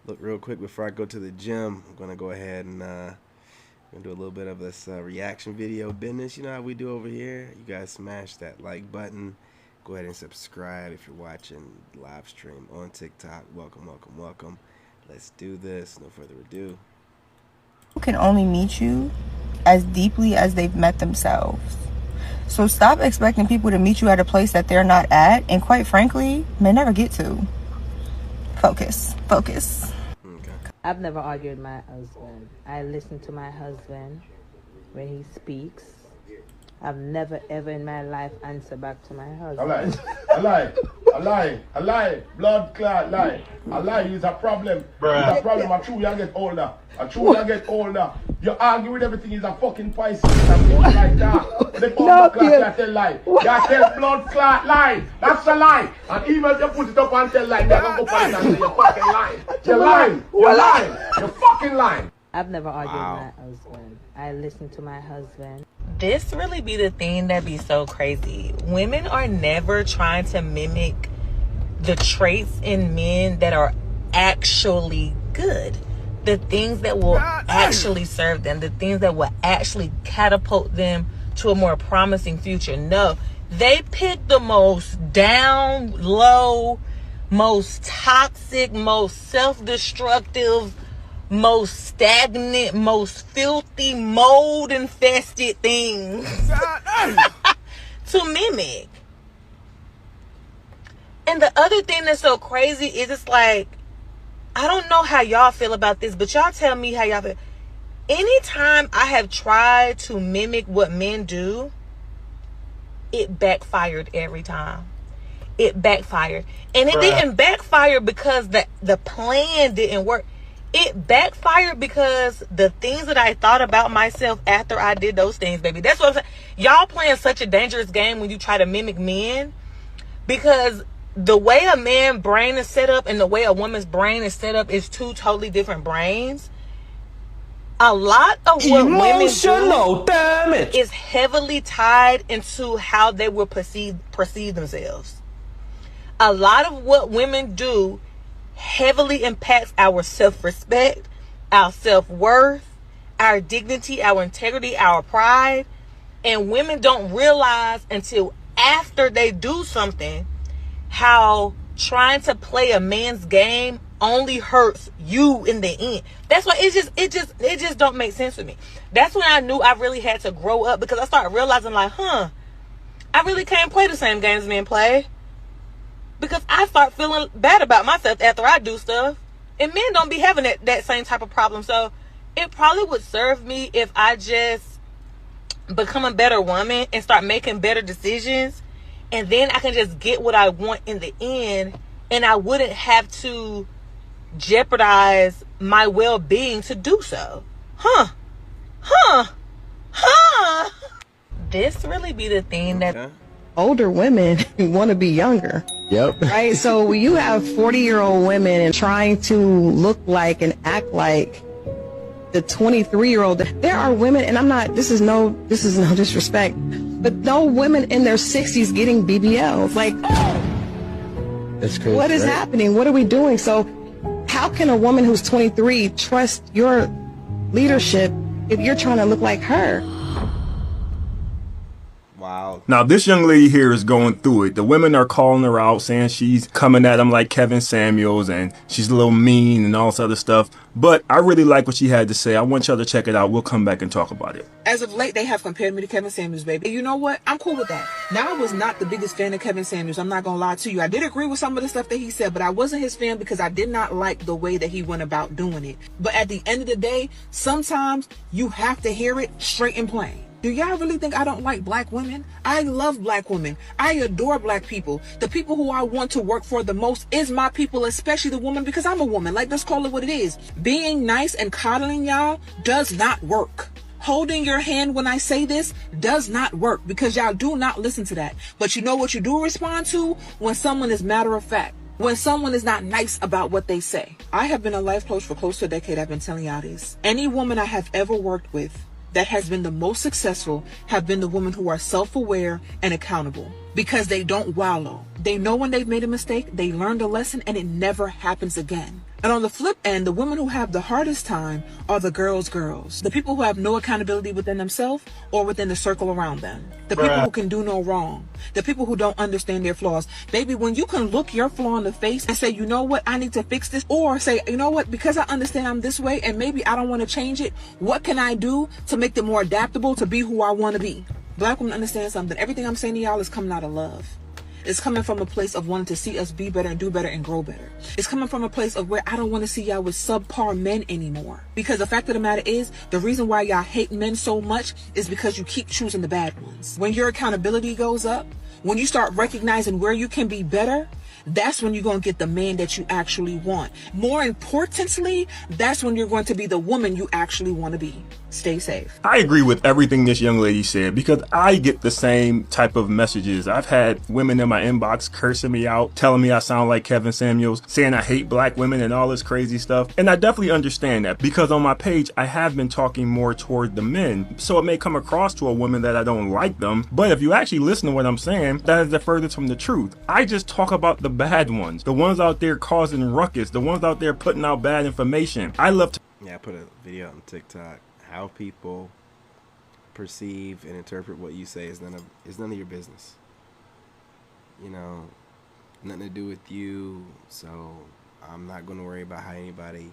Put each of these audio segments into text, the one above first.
Look, real quick before I go to the gym, I'm gonna go ahead and gonna do a little bit of this reaction video business. You know how we do over here. You guys smash that like button. Go ahead and subscribe if you're watching live stream on TikTok. Welcome, welcome, welcome. Let's do this. No further ado. Can only meet you as deeply as they've met themselves. So stop expecting people to meet you at a place that they're not at, and quite frankly, may never get to. Focus. Okay. I've never argued with my husband. I listen to my husband when he speaks. I've never ever in my life answered back to my husband. I lie. Blood clot lie. I lie is a problem. Bruh. It's a problem. I true you get older. You argue with everything is a fucking Pisces and things like that. The blood clot you tell lie. You tell blood clot lie. That's a lie. And even if you put it up and tell lie, they're gonna go for it and say you're fucking lying. You're lying. You're fucking lying. I've never argued with my husband. I listen to my husband. This really be the thing that be so crazy. Women are never trying to mimic the traits in men that are actually good. The things that will actually serve them. The things that will actually catapult them to a more promising future. No, they pick the most down, low, most toxic, most self-destructive, most stagnant, most filthy, mold-infested things to mimic. And the other thing that's so crazy is it's like, I don't know how y'all feel about this, but y'all tell me how y'all feel. Anytime I have tried to mimic what men do, it backfired every time. It backfired. And it didn't backfire because the plan didn't work. It backfired because the things that I thought about myself after I did those things, baby. That's what I'm saying. Y'all playing such a dangerous game when you try to mimic men, because the way a man's brain is set up and the way a woman's brain is set up is two totally different brains. A lot of what women do is heavily tied into how they will perceive themselves. A lot of what women do heavily impacts our self-respect, our self-worth, our dignity, our integrity, our pride. And women don't realize until after they do something how trying to play a man's game only hurts you in the end. That's why it just don't make sense to me. That's when I knew I really had to grow up, because I started realizing like, I really can't play the same games men play. Because I start feeling bad about myself after I do stuff. And men don't be having that same type of problem. So it probably would serve me if I just become a better woman and start making better decisions. And then I can just get what I want in the end. And I wouldn't have to jeopardize my well-being to do so. This really be the thing that Older women want to be younger. Yep. Right? So when you have 40-year-old women and trying to look like and act like the 23-year-old, there are women, and this is no disrespect, but no women in their 60s getting BBLs. Like, That's crazy. what is happening? What are we doing? So how can a woman who's 23 trust your leadership if you're trying to look like her? Wow. Now, this young lady here is going through it. The women are calling her out, saying she's coming at them like Kevin Samuels and she's a little mean and all this other stuff. But I really like what she had to say. I want y'all to check it out. We'll come back and talk about it. As of late, they have compared me to Kevin Samuels, baby. And you know what? I'm cool with that. Now, I was not the biggest fan of Kevin Samuels. I'm not going to lie to you. I did agree with some of the stuff that he said, but I wasn't his fan because I did not like the way that he went about doing it. But at the end of the day, sometimes you have to hear it straight and plain. Do y'all really think I don't like black women? I love black women. I adore black people. The people who I want to work for the most is my people, especially the woman, because I'm a woman. Like, let's call it what it is. Being nice and coddling y'all does not work. Holding your hand when I say this does not work because y'all do not listen to that. But you know what you do respond to? When someone is matter of fact. When someone is not nice about what they say. I have been a life coach for close to a decade. I've been telling y'all this. Any woman I have ever worked with that has been the most successful have been the women who are self-aware and accountable because they don't wallow. They know when they've made a mistake, they learned a lesson, and it never happens again. And on the flip end, the women who have the hardest time are the girls. The people who have no accountability within themselves or within the circle around them. The people who can do no wrong. The people who don't understand their flaws. Baby, when you can look your flaw in the face and say, you know what, I need to fix this. Or say, you know what, because I understand I'm this way and maybe I don't want to change it. What can I do to make it more adaptable to be who I want to be? Black women understand something. Everything I'm saying to y'all is coming out of love. It's coming from a place of wanting to see us be better and do better and grow better. It's coming from a place of where I don't want to see y'all with subpar men anymore. Because the fact of the matter is, the reason why y'all hate men so much is because you keep choosing the bad ones. When your accountability goes up, when you start recognizing where you can be better, that's when you're going to get the man that you actually want. More importantly, that's when you're going to be the woman you actually want to be. Stay safe. I agree with everything this young lady said because I get the same type of messages. I've had women in my inbox cursing me out, telling me I sound like Kevin Samuels, saying I hate black women and all this crazy stuff. And I definitely understand that because on my page, I have been talking more toward the men. So it may come across to a woman that I don't like them. But if you actually listen to what I'm saying, that is the furthest from the truth. I just talk about the bad ones, the ones out there causing ruckus, the ones out there putting out bad information. I love to... Yeah, I put a video on TikTok. How people perceive and interpret what you say is none of your business. You know, nothing to do with you. So I'm not going to worry about how anybody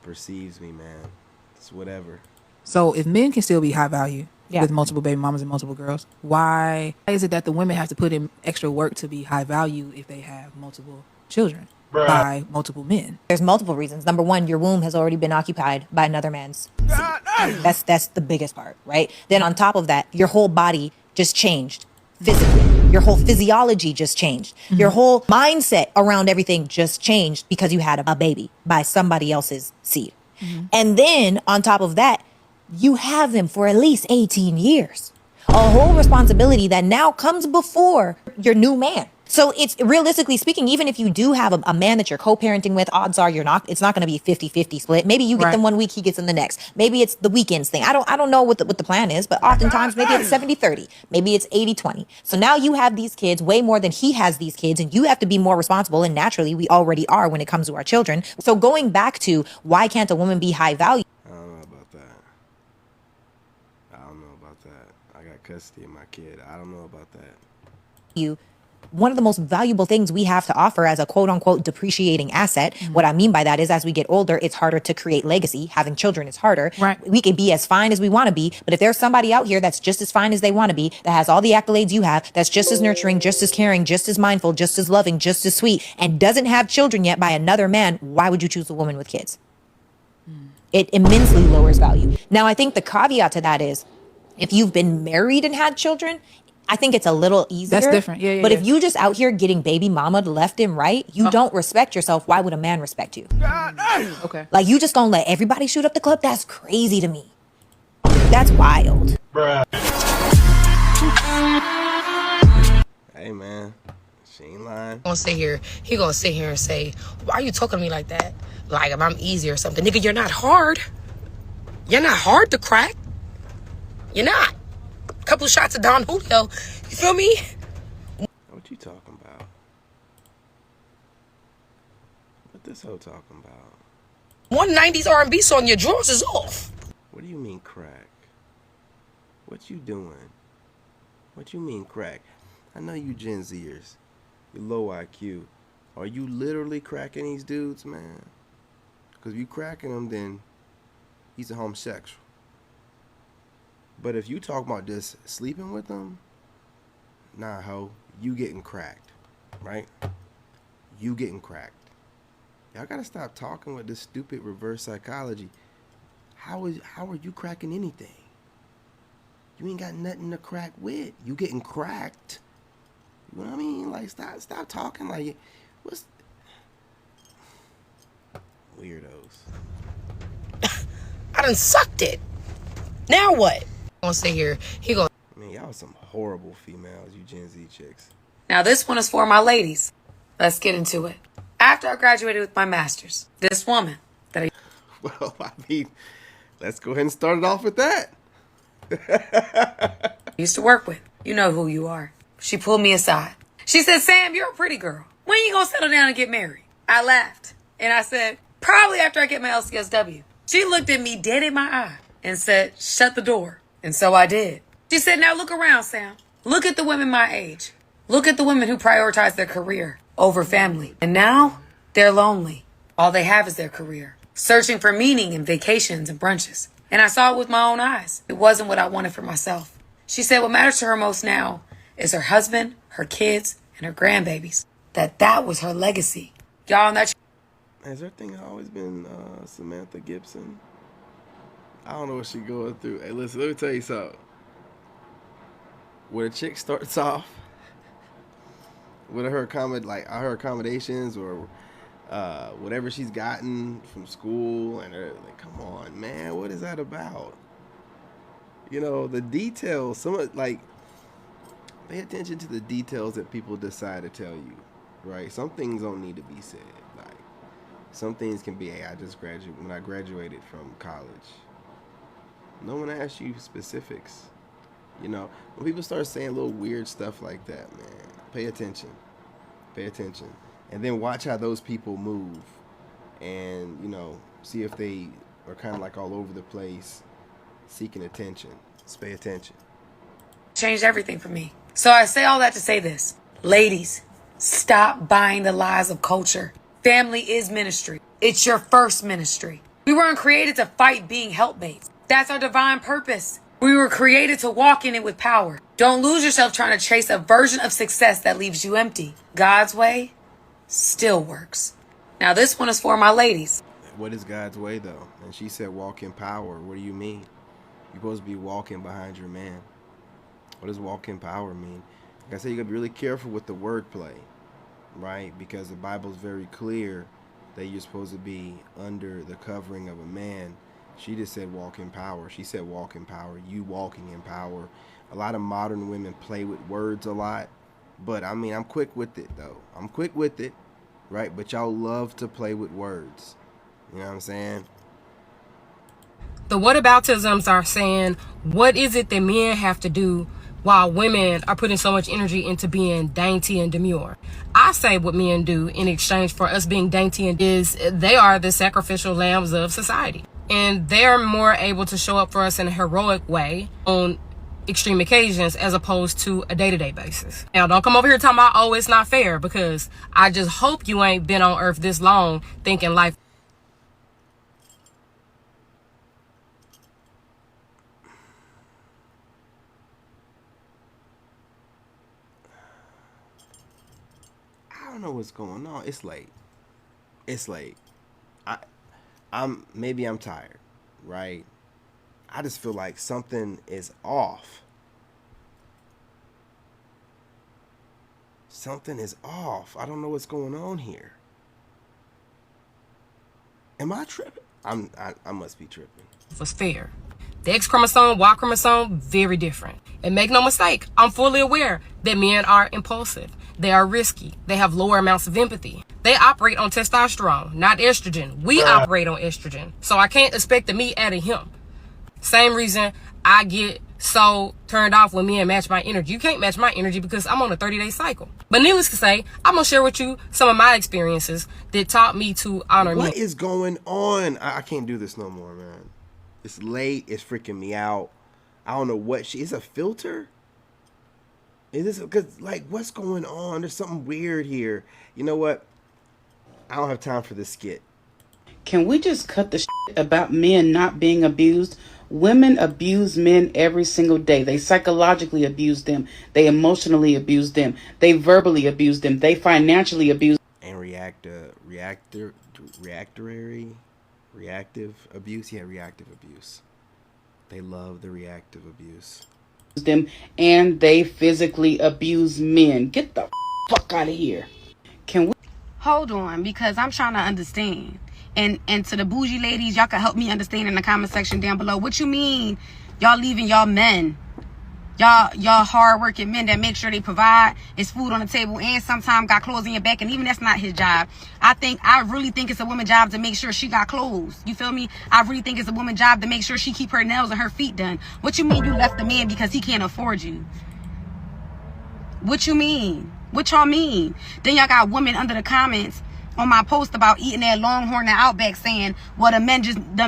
perceives me, man. It's whatever. So if men can still be high value with multiple baby mamas and multiple girls, why is it that the women have to put in extra work to be high value if they have multiple children by multiple men? There's multiple reasons. Number one, your womb has already been occupied by another man's seed. That's the biggest part, right? Then on top of that, your whole body just changed physically. Your whole physiology just changed. Mm-hmm. Your whole mindset around everything just changed because you had a baby by somebody else's seed. Mm-hmm. And then on top of that, you have them for at least 18 years. A whole responsibility that now comes before your new man. So it's realistically speaking, even if you do have a man that you're co-parenting with, odds are it's not going to be 50-50 split. Maybe you get them 1 week, he gets them the next. Maybe it's the weekends thing. I don't know what the plan is, but oftentimes maybe it's 70-30. Maybe it's 80-20. So now you have these kids way more than he has these kids, and you have to be more responsible. And naturally, we already are when it comes to our children. So going back to why can't a woman be high value? I don't know about that. I got custody of my kid. I don't know about that. One of the most valuable things we have to offer as a quote unquote depreciating asset. Mm-hmm. What I mean by that is as we get older, it's harder to create legacy. Having children is harder. Right. We can be as fine as we want to be, but if there's somebody out here that's just as fine as they want to be, that has all the accolades you have, that's just as nurturing, just as caring, just as mindful, just as loving, just as sweet, and doesn't have children yet by another man, why would you choose a woman with kids? It immensely lowers value. Now, I think the caveat to that is if you've been married and had children, I think it's a little easier. That's different. Yeah. But if you just out here getting baby mama left and right, you don't respect yourself. Why would a man respect you? Okay. Like you just gonna let everybody shoot up the club? That's crazy to me. That's wild. Hey man, she ain't lying. He gonna sit here and say, why are you talking to me like that? Like if I'm easy or something. Nigga, you're not hard. You're not hard to crack. You're not. Couple shots of Don Julio. You feel me? What you talking about? What this hoe talking about? 190s R&B song, your drawers is off. What do you mean crack? What you doing? What you mean crack? I know you Gen Zers. You low IQ. Are you literally cracking these dudes, man? Because if you cracking them, then he's a homosexual. But if you talk about just sleeping with them, nah, ho, you getting cracked, right? You getting cracked. Y'all gotta stop talking with this stupid reverse psychology. How are you cracking anything? You ain't got nothing to crack with. You getting cracked. You know what I mean? Like stop talking like it. What's weirdos? I done sucked it. Now what? Gonna sit here. Man, y'all some horrible females, you Gen Z chicks. Now this one is for my ladies. Let's get into it. After I graduated with my master's, this woman that I let's go ahead and start it off with that. used to work with, you know who you are. She pulled me aside. She said, Sam, you're a pretty girl. When you gonna settle down and get married? I laughed. And I said, probably after I get my LCSW. She looked at me dead in my eye and said, shut the door. And so I did. She said, now look around, Sam. Look at the women my age. Look at the women who prioritize their career over family. And now they're lonely. All they have is their career, searching for meaning in vacations and brunches. And I saw it with my own eyes. It wasn't what I wanted for myself. She said what matters to her most now is her husband, her kids, and her grandbabies. That was her legacy. Y'all, that has her thing always been Samantha Gibson? I don't know what she going through. Hey, listen, let me tell you something. When a chick starts off with her accommodations or whatever she's gotten from school, and like, come on, man, what is that about? You know, the details. Pay attention to the details that people decide to tell you, right? Some things don't need to be said. Like, some things can be, hey, I just graduated when I graduated from college. No one asked you specifics. You know, when people start saying little weird stuff like that, man, pay attention. Pay attention. And then watch how those people move. And, you know, see if they are kind of like all over the place, seeking attention. Just pay attention. changed everything for me. So I say all that to say this. Ladies, stop buying the lies of culture. Family is ministry. It's your first ministry. We weren't created to fight being helpmates. That's our divine purpose. We were created to walk in it with power. Don't lose yourself trying to chase a version of success that leaves you empty. God's way still works. Now this one is for my ladies. What is God's way though? And she said walk in power. What do you mean? You're supposed to be walking behind your man. What does walk in power mean? Like I said, you gotta be really careful with the wordplay, right? Because the Bible's very clear that you're supposed to be under the covering of a man. She just said walk in power. She said walk in power. You walking in power. A lot of modern women play with words a lot. But I mean, I'm quick with it though. I'm quick with it, right? But y'all love to play with words. You know what I'm saying? The whataboutisms are saying, what is it that men have to do while women are putting so much energy into being dainty and demure? I say what men do in exchange for us being dainty and is they are the sacrificial lambs of society. And they're more able to show up for us in a heroic way on extreme occasions as opposed to a day-to-day basis. Now, don't come over here talking about, oh, it's not fair, because I just hope you ain't been on earth this long thinking life. I don't know what's going on. It's late. It's late. I'm tired, right? I just feel like something is off. Something is off. I don't know what's going on here. Am I tripping? I must be tripping. Was fair. The X chromosome, Y chromosome, very different. And make no mistake, I'm fully aware that men are impulsive. They are risky. They have lower amounts of empathy. They operate on testosterone, not estrogen. We operate on estrogen. So I can't expect the me out of him. Same reason I get so turned off when men match my energy. You can't match my energy because I'm on a 30-day cycle. But needless to say, I'm going to share with you some of my experiences that taught me to honor men. What is going on? I can't do this no more, man. It's late. It's freaking me out. I don't know what is a filter? Is this because like what's going on? There's something weird here. You know what? I don't have time for this skit. Can we just cut the shit about men not being abused? Women abuse men every single day. They psychologically abuse them. They emotionally abuse them. They verbally abuse them. They financially abuse. And reactive abuse. Yeah, reactive abuse. They love the reactive abuse. Them, and they physically abuse men. Get the fuck out of here. Can we Hold on, because I'm trying to understand. And to the bougie ladies, y'all can help me understand in the comment section down below. What you mean y'all leaving y'all men? Y'all hard-working men that make sure they provide his food on the table and sometimes got clothes in your back, and even that's not his job. I really think it's a woman's job to make sure she got clothes. You feel me? I really think it's a woman's job to make sure she keep her nails and her feet done. What you mean you left the man because he can't afford you? What you mean? What y'all mean? Then y'all got women under the comments on my post about eating that Longhorn and Outback, saying, well, the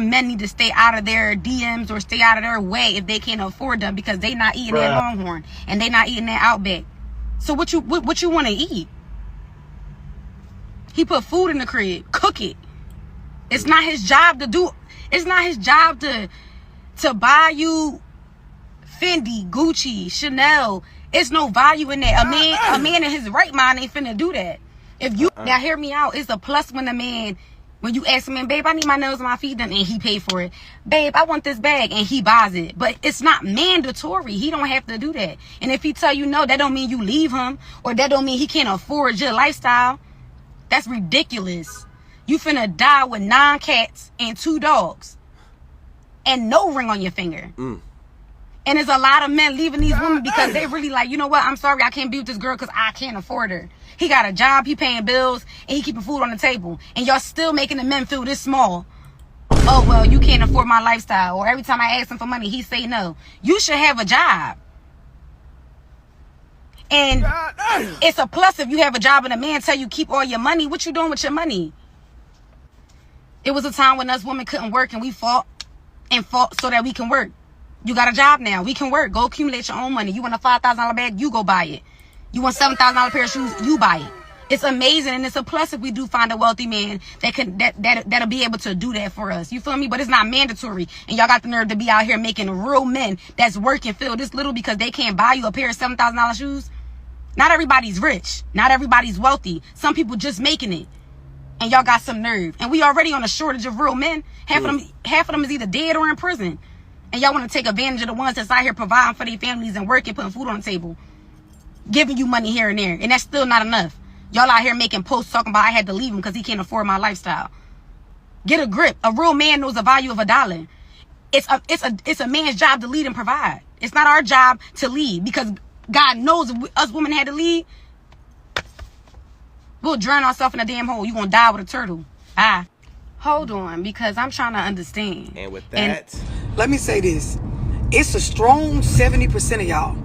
men need to stay out of their DMs or stay out of their way if they can't afford them, because they not eating that Longhorn and they not eating that Outback. So what you want to eat? He put food in the crib. Cook it. It's not his job to do. It's not his job to buy you Fendi, Gucci, Chanel. It's no value in that. A man in his right mind ain't finna do that. If you now hear me out, it's a plus when you ask a man, babe, I need my nails and my feet done, and he pay for it. Babe, I want this bag, and he buys it. But it's not mandatory. He don't have to do that. And if he tell you no, that don't mean you leave him, or that don't mean he can't afford your lifestyle. That's ridiculous. You finna die with 9 cats and 2 dogs and no ring on your finger. And there's a lot of men leaving these women because they really like, you know what, I'm sorry, I can't be with this girl because I can't afford her. He got a job, he paying bills, and he keeping food on the table. And y'all still making the men feel this small. Oh, well, you can't afford my lifestyle. Or every time I ask him for money, he say no. You should have a job. And it's a plus if you have a job and a man tell you keep all your money. What you doing with your money? It was a time when us women couldn't work, and we fought so that we can work. You got a job now. We can work. Go accumulate your own money. You want a $5,000 bag? You go buy it. You want $7,000 pair of shoes? You buy it. It's amazing, and it's a plus if we do find a wealthy man that'll be able to do that for us. You feel me? But it's not mandatory. And y'all got the nerve to be out here making real men that's working feel this little because they can't buy you a pair of $7,000 shoes. Not everybody's rich. Not everybody's wealthy. Some people just making it. And y'all got some nerve. And we already on a shortage of real men. Half of them is either dead or in prison. And y'all want to take advantage of the ones that's out here providing for their families and working, putting food on the table, giving you money here and there. And that's still not enough. Y'all out here making posts talking about I had to leave him because he can't afford my lifestyle. Get a grip. A real man knows the value of $1. It's a man's job to lead and provide. It's not our job to lead, because God knows if us women had to lead, we'll drown ourselves in a damn hole. You gonna die with a turtle. Bye. Hold on, because I'm trying to understand. And with that, let me say this. It's a strong 70% of y'all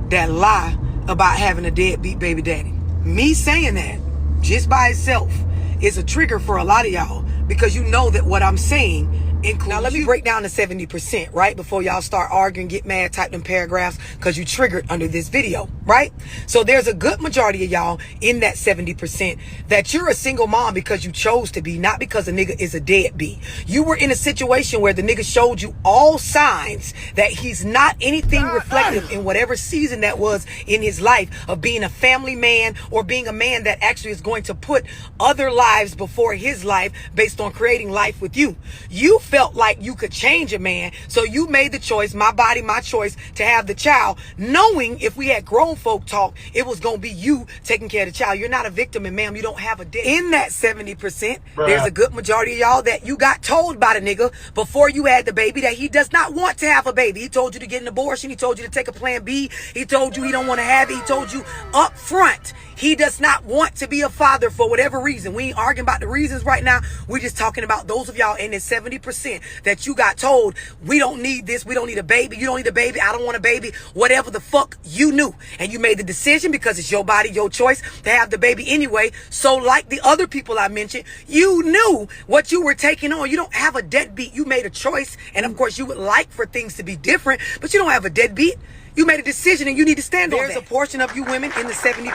that lie about having a deadbeat baby daddy. Me saying that just by itself is a trigger for a lot of y'all, because you know that what I'm saying includes. Now let me break down the 70%, right? Before y'all start arguing, get mad, type them paragraphs, because you triggered under this video, right? So there's a good majority of y'all in that 70% that you're a single mom because you chose to be, not because a nigga is a deadbeat. You were in a situation where the nigga showed you all signs that he's not anything reflective in whatever season that was in his life of being a family man, or being a man that actually is going to put other lives before his life based on creating life with you. You felt like you could change a man, so you made the choice, my body, my choice, to have the child, knowing if we had grown folk talk, it was going to be you taking care of the child. You're not a victim, and ma'am, you don't have a debt. In that 70%, there's a good majority of y'all that you got told by the nigga before you had the baby that he does not want to have a baby. He told you to get an abortion. He told you to take a plan B. He told you he don't want to have it. He told you up front he does not want to be a father for whatever reason. We ain't arguing about the reasons right now. We're just talking about those of y'all in the 70% that you got told, we don't need this, we don't need a baby, you don't need a baby, I don't want a baby, whatever the fuck you knew. And you made the decision because it's your body, your choice to have the baby anyway. So like the other people I mentioned, you knew what you were taking on. You don't have a deadbeat. You made a choice. And of course you would like for things to be different, but you don't have a deadbeat. You made a decision and you need to stand on that. There's a portion of you women in the 70%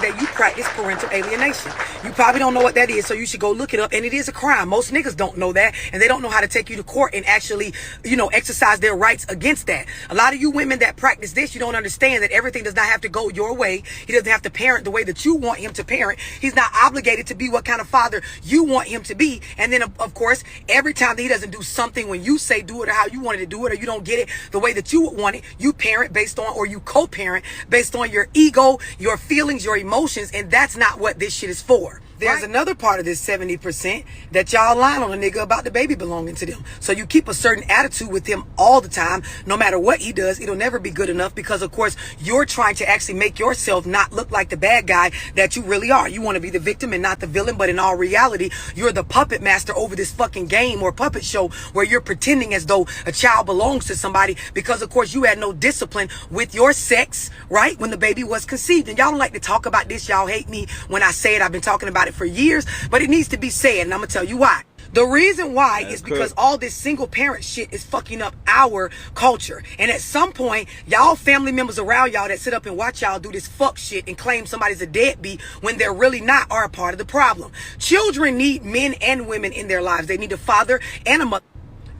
that you practice parental alienation. You probably don't know what that is, so you should go look it up. And it is a crime. Most niggas don't know that, and they don't know how to take you to court and actually, exercise their rights against that. A lot of you women that practice this, you don't understand that everything does not have to go your way. He doesn't have to parent the way that you want him to parent. He's not obligated to be what kind of father you want him to be. And then, of course, every time that he doesn't do something when you say do it or how you wanted to do it, or you don't get it the way that you would want it, you parent based on, or you co-parent based on your ego, your feelings, your emotions, and that's not what this shit is for. There's another part of this 70% that y'all lying on a nigga about the baby belonging to them. So you keep a certain attitude with him all the time. No matter what he does, it'll never be good enough, because of course you're trying to actually make yourself not look like the bad guy that you really are. You want to be the victim and not the villain, but in all reality, you're the puppet master over this fucking game or puppet show where you're pretending as though a child belongs to somebody, because of course you had no discipline with your sex, right, when the baby was conceived. And y'all don't like to talk about this. Y'all hate me when I say it. I've been talking about about it for years, but it needs to be said, and I'm gonna tell you why. The reason why is because all this single parent shit is fucking up our culture. And at some point, y'all family members around y'all that sit up and watch y'all do this fuck shit and claim somebody's a deadbeat when they're really not are a part of the problem. Children need men and women in their lives. They need a father and a mother.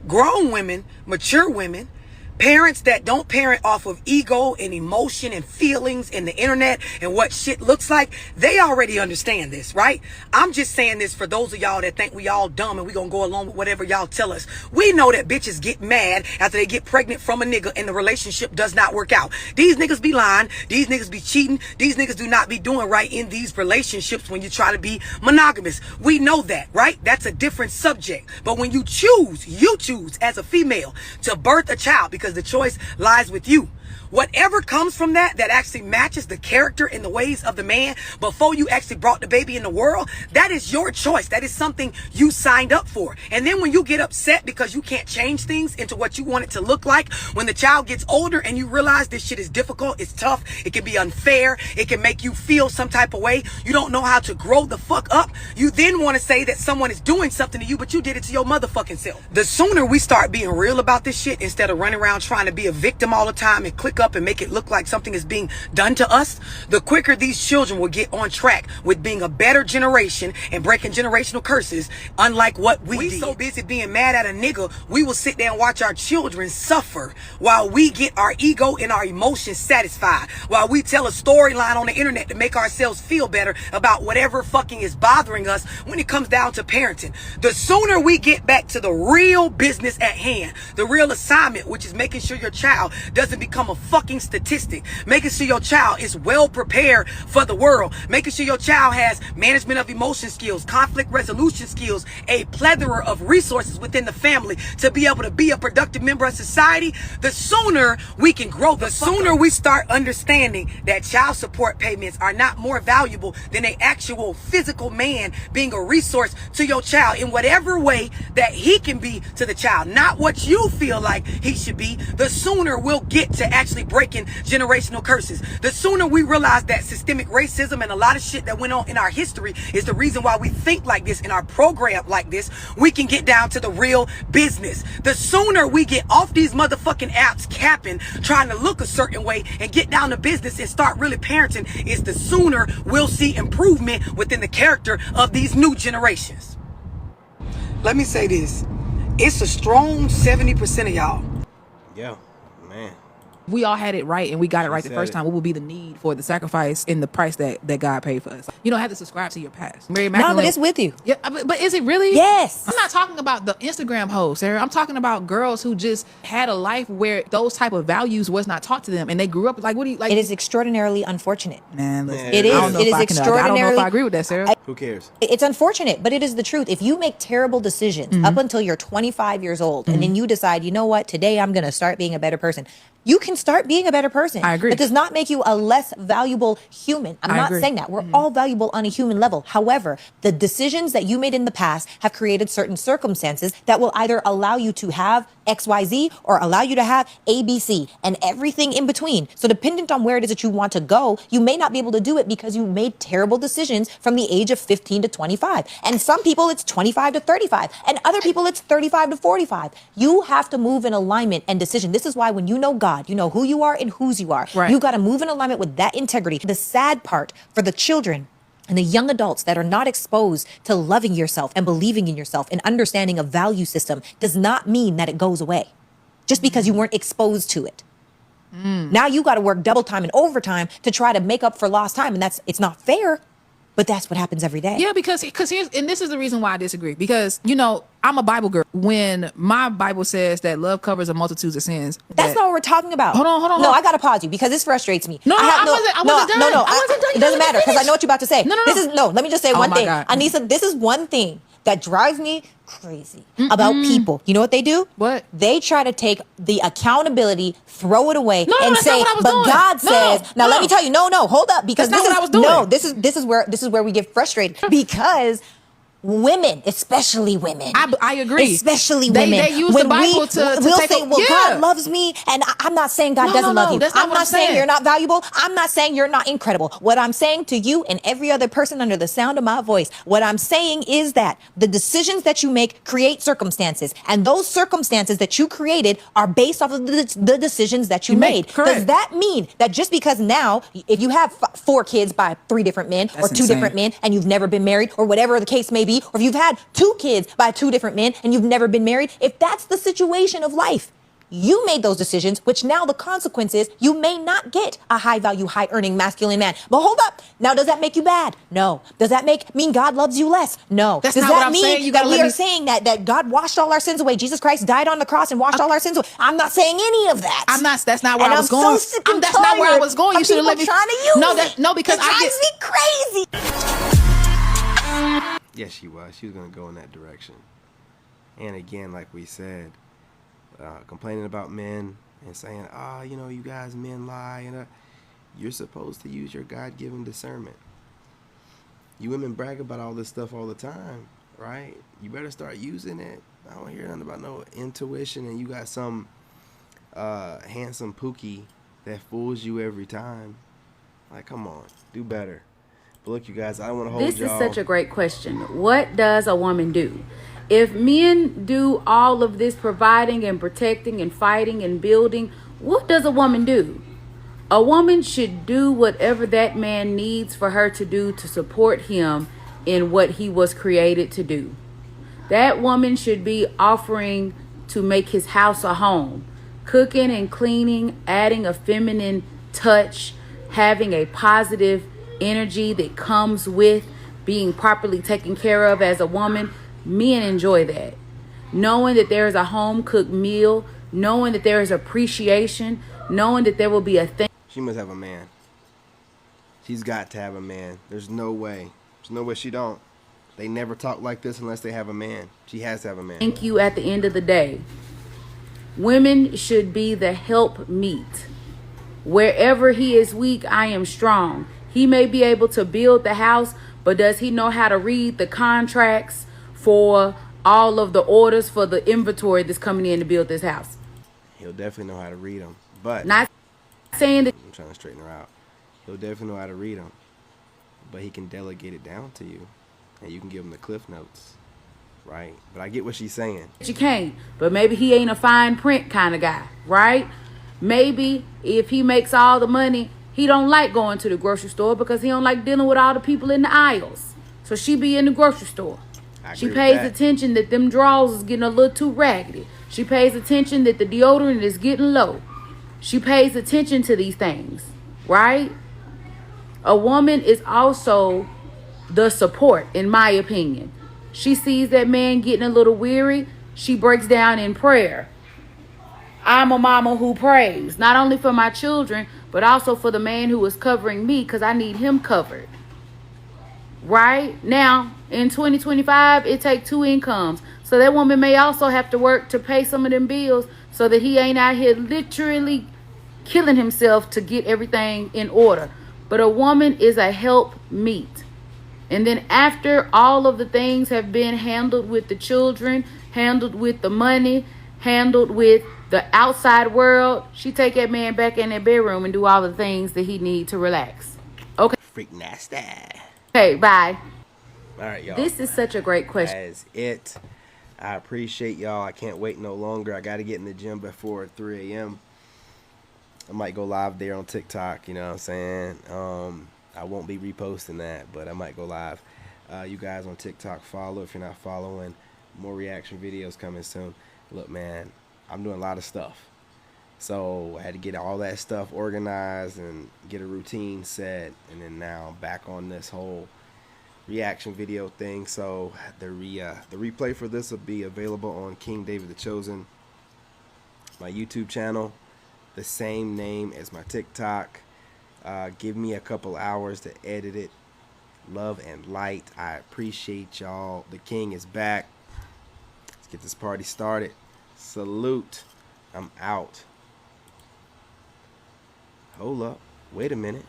Grown women, mature women, parents that don't parent off of ego and emotion and feelings and the internet and what shit looks like, they already understand this, right? I'm just saying this for those of y'all that think we all dumb and we gonna go along with whatever y'all tell us. We know that bitches get mad after they get pregnant from a nigga and the relationship does not work out. These niggas be lying. These niggas be cheating. These niggas do not be doing right in these relationships when you try to be monogamous. We know that, right? That's a different subject. But when you choose as a female to birth a child, because the choice lies with you. Whatever comes from that actually matches the character and the ways of the man before you actually brought the baby in the world, that is your choice. That is something you signed up for. And then when you get upset because you can't change things into what you want it to look like, when the child gets older and you realize this shit is difficult, it's tough, it can be unfair, it can make you feel some type of way, you don't know how to grow the fuck up, you then want to say that someone is doing something to you, but you did it to your motherfucking self. The sooner we start being real about this shit instead of running around trying to be a victim all the time and click up and make it look like something is being done to us, the quicker these children will get on track with being a better generation and breaking generational curses, unlike what we did. So busy being mad at a nigga, we will sit there and watch our children suffer while we get our ego and our emotions satisfied, while we tell a storyline on the internet to make ourselves feel better about whatever fucking is bothering us when it comes down to parenting. The sooner we get back to the real business at hand, the real assignment, which is making sure your child doesn't become a fucking statistic, making sure your child is well prepared for the world, making sure your child has management of emotion skills, conflict resolution skills, a plethora of resources within the family to be able to be a productive member of society, the sooner we can grow. The sooner we start understanding that child support payments are not more valuable than an actual physical man being a resource to your child in whatever way that he can be to the child, not what you feel like he should be, the sooner we'll get to actually breaking generational curses. The sooner we realize that systemic racism and a lot of shit that went on in our history is the reason why we think like this and are programmed like this, we can get down to the real business. The sooner we get off these motherfucking apps capping, trying to look a certain way and get down to business and start really parenting, is the sooner we'll see improvement within the character of these new generations. Let me say this. It's a strong 70% of y'all. Yeah, man. We all had it right and we got it right the first time. What would be the need for the sacrifice and the price that God paid for us? You don't have to subscribe to your past. Mary No, but it's with you. Yeah, but is it really? Yes. I'm not talking about the Instagram hoes, Sarah. I'm talking about girls who just had a life where those type of values was not taught to them, and they grew up like, what do you like? It is extraordinarily unfortunate. Man, listen, it is. It is extraordinarily. I don't know if I agree with that, Sarah. Who cares? It's unfortunate, but it is the truth. If you make terrible decisions up until you're 25 years old, and then you decide, you know what, today I'm going to start being a better person. You can start being a better person. I agree. It does not make you a less valuable human. I'm not saying that. We're all valuable on a human level. However, the decisions that you made in the past have created certain circumstances that will either allow you to have XYZ or allow you to have ABC and everything in between. So dependent on where it is that you want to go, you may not be able to do it because you made terrible decisions from the age of 15 to 25. And some people it's 25 to 35 and other people it's 35 to 45. You have to move in alignment and decision. This is why when you know God, you know who you are and whose you are. Right. You got to move in alignment with that integrity. The sad part for the children and the young adults that are not exposed to loving yourself and believing in yourself and understanding a value system does not mean that it goes away just because you weren't exposed to it. Now you got to work double time and overtime to try to make up for lost time. And it's not fair, but that's what happens every day. Yeah, because here's, and this is the reason why I disagree. Because, you know, I'm a Bible girl. When my Bible says that love covers a multitude of sins. That's not what we're talking about. Hold on. No, I got to pause you because this frustrates me. I wasn't done. No, I wasn't done. It doesn't matter because I know what you're about to say. No. Let me just say one thing. God. Anissa, this is one thing that drives me crazy about people. You know what they do? What? They try to take the accountability, throw it away, and that's say, not what I was but doing. God says, now let me tell you, no, hold up, because That's not what I was doing. this is where we get frustrated because Women, especially women. I agree. Especially They women. use the Bible to we'll take say, well, yeah. God loves me, and I'm not saying God doesn't love you. That's not I'm what not I'm saying saying. you're not valuable. I'm not saying you're not incredible. What I'm saying to you and every other person under the sound of my voice, what I'm saying is that the decisions that you make create circumstances, and those circumstances that you created are based off of the decisions that you made. Does that mean that just because now, if you have 4 kids by 3 different men, or 2 different men, and you've never been married, or whatever the case may be, or if you've had 2 kids by 2 different men and you've never been married, if that's the situation of life, you made those decisions, which now the consequence is you may not get a high value, high earning masculine man. But hold up. Now, does that make you bad? No. Does that mean God loves you less? No. That's does not that what I'm mean saying. You that gotta we let are me... saying that God washed all our sins away? Jesus Christ died on the cross and washed all our sins away. I'm not saying any of that. That's not where I was going. I'm so sick and that's not where I was going. You should have let me. trying to use no, because it drives me crazy. Yes, she was. She was going to go in that direction. And again, like we said, complaining about men and saying, you know, you guys men lie. And you're supposed to use your God-given discernment. You women brag about all this stuff all the time, right? You better start using it. I don't hear nothing about no intuition and you got some handsome pookie that fools you every time. Like, come on, do better. But look, you guys, I don't want to hold y'all. This is such a great question. What does a woman do? If men do all of this providing and protecting and fighting and building, what does a woman do? A woman should do whatever that man needs for her to do to support him in what he was created to do. That woman should be offering to make his house a home, cooking and cleaning, adding a feminine touch, having a positive energy that comes with being properly taken care of as a woman. Men enjoy that. Knowing that there is a home cooked meal, knowing that there is appreciation, knowing that there will be a thing. She must have a man. She's got to have a man. There's no way. There's no way she don't. They never talk like this unless they have a man. She has to have a man. Thank you at the end of the day. Women should be the help meet. Wherever he is weak, I am strong. He may be able to build the house, but does he know how to read the contracts for all of the orders for the inventory that's coming in to build this house? He'll definitely know how to read them. But not saying that I'm trying to straighten her out. He'll definitely know how to read them. But he can delegate it down to you. And you can give him the cliff notes. Right? But I get what she's saying. You can't. But maybe he ain't a fine print kind of guy. Right? Maybe if he makes all the money, he don't like going to the grocery store because he don't like dealing with all the people in the aisles. So she be in the grocery store. She pays attention that them drawers is getting a little too raggedy. She pays attention that the deodorant is getting low. She pays attention to these things, right? A woman is also the support, in my opinion. She sees that man getting a little weary. She breaks down in prayer. I'm a mama who prays, not only for my children, but also for the man who is covering me because I need him covered. Right? Now, in 2025, it takes 2 incomes. So that woman may also have to work to pay some of them bills so that he ain't out here literally killing himself to get everything in order. But a woman is a help meet. And then after all of the things have been handled with the children, handled with the money, handled with the outside world, she take that man back in that bedroom and do all the things that he need to relax. Okay. Freak nasty. Okay, bye. All right, y'all. This is such a great question. That is it. I appreciate y'all. I can't wait no longer. I got to get in the gym before 3 a.m. I might go live there on TikTok, you know what I'm saying? I won't be reposting that, but I might go live. You guys on TikTok, follow if you're not following. More reaction videos coming soon. Look, man, I'm doing a lot of stuff. So I had to get all that stuff organized and get a routine set. And then now I'm back on this whole reaction video thing. So the replay for this will be available on King David the Chosen, my YouTube channel, the same name as my TikTok. Give me a couple hours to edit it. Love and light. I appreciate y'all. The King is back. Let's get this party started. Salute. I'm out. Hold up. Wait a minute.